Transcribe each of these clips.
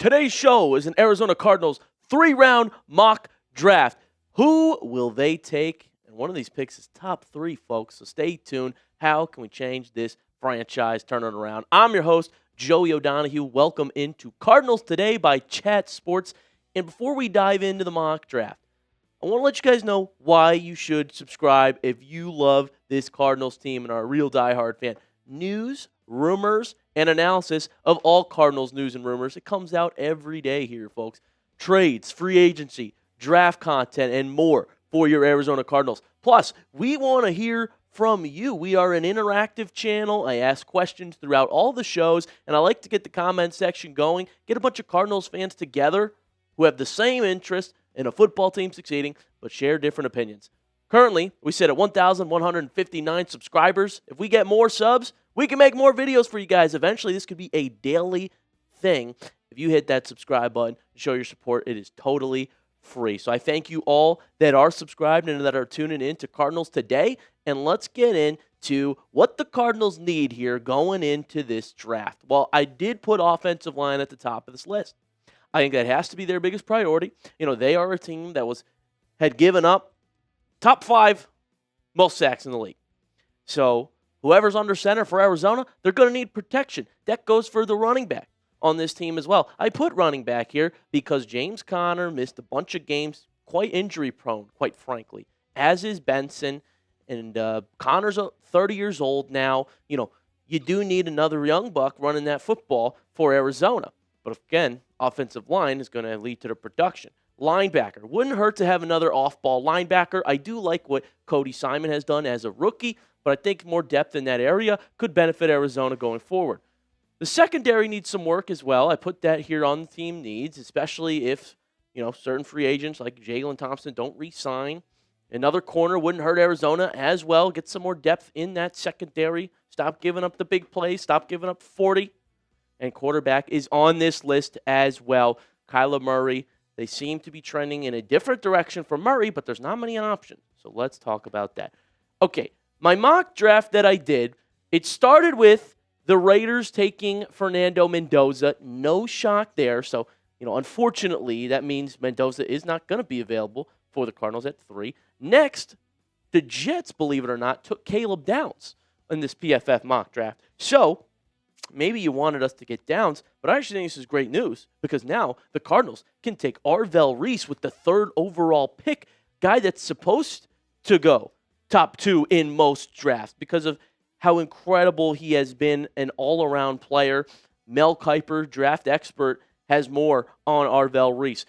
Today's show is an Arizona Cardinals 3-round mock draft. Who will they take? And one of these picks is top 3, folks. So stay tuned. How can we change this franchise, turn it around? I'm your host, Joey O'Donohue. Welcome into Cardinals Today by Chat Sports. And before we dive into the mock draft, I want to let you guys know why you should subscribe if you love this Cardinals team and are a real diehard fan. News, rumors, and analysis of all Cardinals news and rumors. It comes out every day here, folks. Trades, free agency, draft content, and more for your Arizona Cardinals. Plus, we want to hear from you. We are an interactive channel. I ask questions throughout all the shows, and I like to get the comment section going, get a bunch of Cardinals fans together who have the same interest in a football team succeeding, but share different opinions. Currently, we sit at 1,159 subscribers. If we get more subs, we can make more videos for you guys. Eventually, this could be a daily thing. If you hit that subscribe button and show your support, it is totally free. So I thank you all that are subscribed and that are tuning in to Cardinals Today. And let's get into what the Cardinals need here going into this draft. Well, I did put offensive line at the top of this list. I think that has to be their biggest priority. You know, they are a team that had given up top 5 most sacks in the league. So whoever's under center for Arizona, they're going to need protection. That goes for the running back on this team as well. I put running back here because James Conner missed a bunch of games, quite injury prone, quite frankly, as is Benson. And Conner's 30 years old now. You know, you do need another young buck running that football for Arizona. But again, offensive line is going to lead to the production. Linebacker. Wouldn't hurt to have another off-ball linebacker. I do like what Cody Simon has done as a rookie, but I think more depth in that area could benefit Arizona going forward. The secondary needs some work as well. I put that here on the team needs, especially if, you know, certain free agents like Jalen Thompson don't re-sign. Another corner wouldn't hurt Arizona as well. Get some more depth in that secondary. Stop giving up the big plays. Stop giving up 40. And quarterback is on this list as well. Kyler Murray. They seem to be trending in a different direction for Murray, but there's not many options. So let's talk about that. Okay, my mock draft that I did, it started with the Raiders taking Fernando Mendoza. No shock there. So, you know, unfortunately, that means Mendoza is not going to be available for the Cardinals at 3. Next, the Jets, believe it or not, took Caleb Downs in this PFF mock draft. So maybe you wanted us to get Downs, but I actually think this is great news because now the Cardinals can take Arvell Reese with the 3rd overall pick, guy that's supposed to go top 2 in most drafts because of how incredible he has been, an all-around player. Mel Kiper, draft expert, has more on Arvell Reese.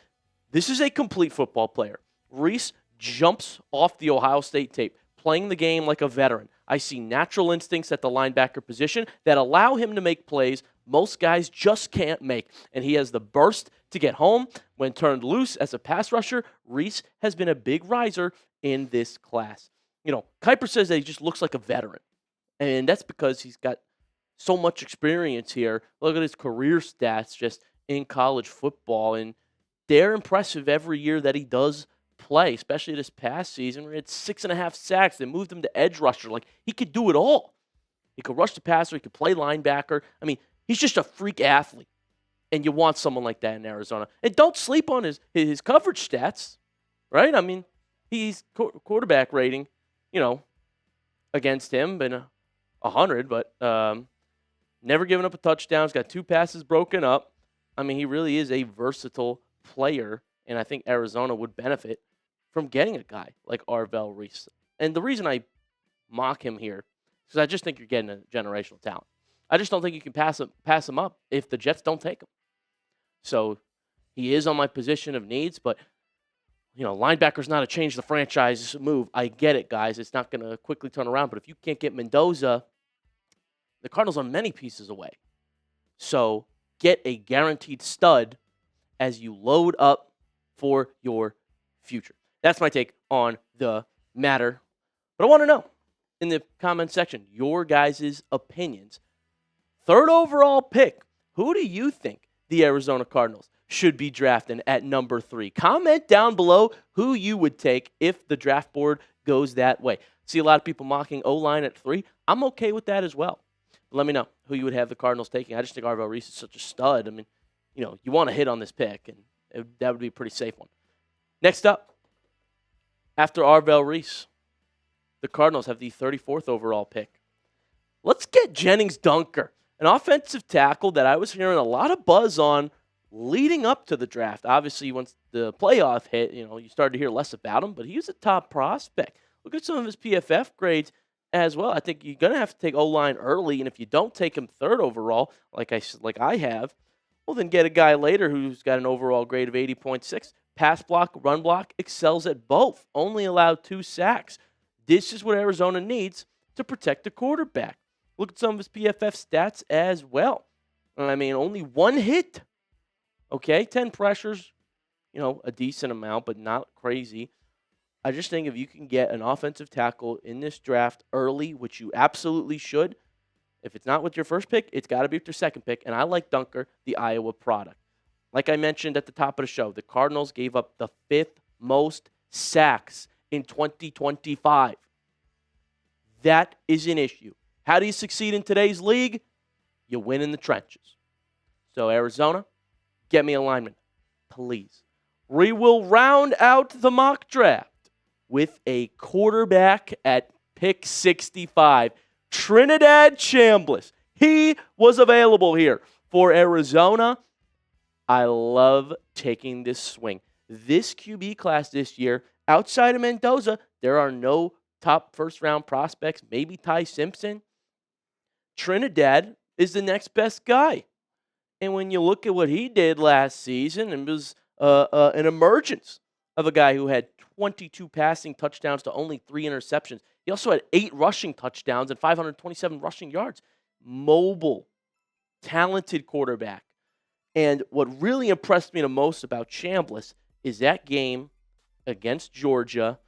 This is a complete football player. Reese jumps off the Ohio State tape, playing the game like a veteran. I see natural instincts at the linebacker position that allow him to make plays most guys just can't make. And he has the burst to get home. When turned loose as a pass rusher, Reese has been a big riser in this class. You know, Kiper says that he just looks like a veteran. And that's because he's got so much experience here. Look at his career stats just in college football. And they're impressive every year that he does play, especially this past season where he had 6.5 sacks. They moved him to edge rusher. Like, he could do it all. He could rush the passer. He could play linebacker. I mean, he's just a freak athlete. And you want someone like that in Arizona. And don't sleep on his coverage stats, right? I mean, he's quarterback rating, you know, against him, been 100, but never given up a touchdown. He's got 2 passes broken up. I mean, he really is a versatile player, and I think Arizona would benefit from getting a guy like Arvell Reese. And the reason I mock him here is because I just think you're getting a generational talent. I just don't think you can pass him up if the Jets don't take him. So he is on my position of needs, but you know, linebacker's not a change the franchise move. I get it, guys. It's not going to quickly turn around, but if you can't get Mendoza, the Cardinals are many pieces away. So get a guaranteed stud as you load up for your future. That's my take on the matter. But I want to know in the comment section your guys' opinions. 3rd overall pick. Who do you think the Arizona Cardinals should be drafting at number 3? Comment down below who you would take if the draft board goes that way. See a lot of people mocking O-line at 3. I'm okay with that as well. Let me know who you would have the Cardinals taking. I just think Arvell Reese is such a stud. I mean, you want to hit on this pick, and that would be a pretty safe one. Next up, after Arvell Reese, the Cardinals have the 34th overall pick. Let's get Gennings Dunker, an offensive tackle that I was hearing a lot of buzz on leading up to the draft. Obviously, once the playoff hit, you started to hear less about him, but he was a top prospect. Look at some of his PFF grades as well. I think you're going to have to take O-line early, and if you don't take him 3rd overall, like I have, well, then get a guy later who's got an overall grade of 80.6. Pass block, run block, excels at both. Only allowed 2 sacks. This is what Arizona needs to protect the quarterback. Look at some of his PFF stats as well. I mean, only 1 hit. Okay, 10 pressures, a decent amount, but not crazy. I just think if you can get an offensive tackle in this draft early, which you absolutely should, if it's not with your first pick, it's got to be with your second pick. And I like Dunker, the Iowa product. Like I mentioned at the top of the show, the Cardinals gave up the 5th most sacks in 2025. That is an issue. How do you succeed in today's league? You win in the trenches. So Arizona, get me a lineman, please. We will round out the mock draft with a quarterback at pick 65. Trinidad Chambliss. He was available here for Arizona. I love taking this swing. This QB class this year, outside of Mendoza, there are no top first-round prospects, maybe Ty Simpson. Trinidad is the next best guy. And when you look at what he did last season, it was an emergence of a guy who had 22 passing touchdowns to only 3 interceptions. He also had 8 rushing touchdowns and 527 rushing yards. Mobile, talented quarterback. And what really impressed me the most about Chambliss is that game against Georgia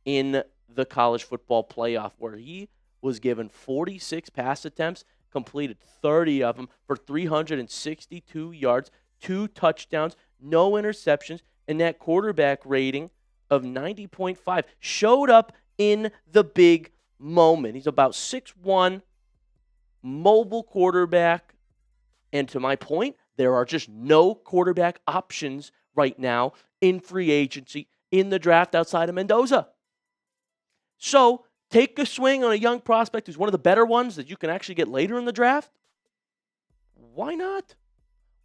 in the college football playoff where he was given 46 pass attempts, completed 30 of them for 362 yards, 2 touchdowns, no interceptions, and that quarterback rating of 90.5 showed up in the big moment. He's about 6'1", mobile quarterback. And to my point, there are just no quarterback options right now in free agency in the draft outside of Mendoza. So take a swing on a young prospect who's one of the better ones that you can actually get later in the draft. Why not?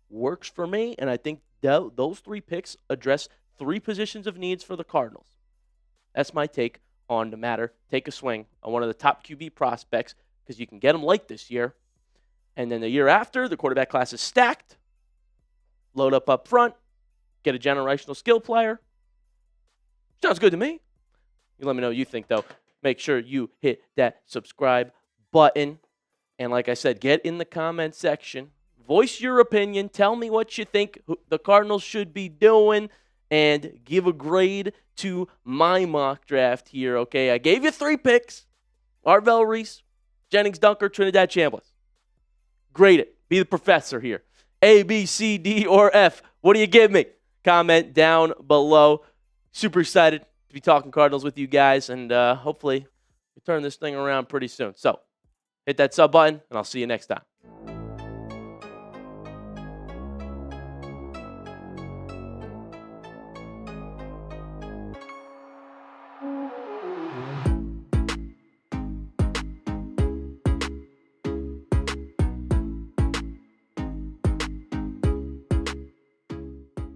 Works for me, and I think those 3 picks address 3 positions of needs for the Cardinals. That's my take on the matter. Take a swing on one of the top QB prospects because you can get them late this year. And then the year after, the quarterback class is stacked. Load up front. Get a generational skill player. Sounds good to me. You let me know what you think, though. Make sure you hit that subscribe button. And like I said, get in the comment section. Voice your opinion. Tell me what you think the Cardinals should be doing. And give a grade to my mock draft here, okay? I gave you 3 picks. Arvell Reese, Gennings Dunker, Trinidad Chambliss. Grade it. Be the professor here. A, B, C, D, or F. What do you give me? Comment down below. Super excited to be talking Cardinals with you guys, and hopefully we turn this thing around pretty soon. So hit that sub button, and I'll see you next time.